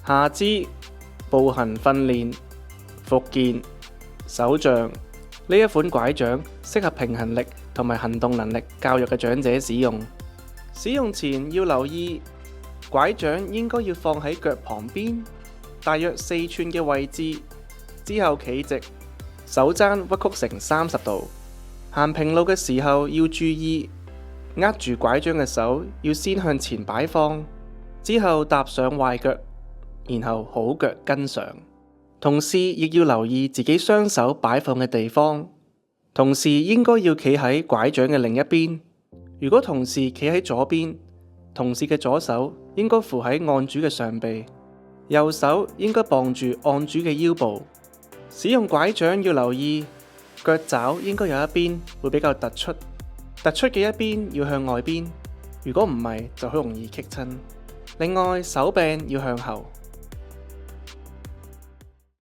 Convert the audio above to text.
下肢步行訓練、復健、手杖。呢一款拐杖適合平衡力同埋行動能力較弱嘅長者使用。使用前要留意，拐杖應該要放喺腳旁邊，大約4寸嘅位置，之後企直，手踭屈曲成30度。行平路嘅時候要注意，握住拐杖嘅手要先向前擺放，之後踏上壞腳，然後好腳跟上。同時亦要留意自己雙手擺放嘅地方，同時應該要企喺拐杖嘅另一邊。如果同時企喺左邊，同時嘅左手應該扶喺案主嘅上臂，右手應該傍住案主嘅腰部。使用拐杖要留意，腳爪應該有一邊會比較突出，突出嘅一邊要向外邊，如果唔係就好容易棘親。另外手柄要向後。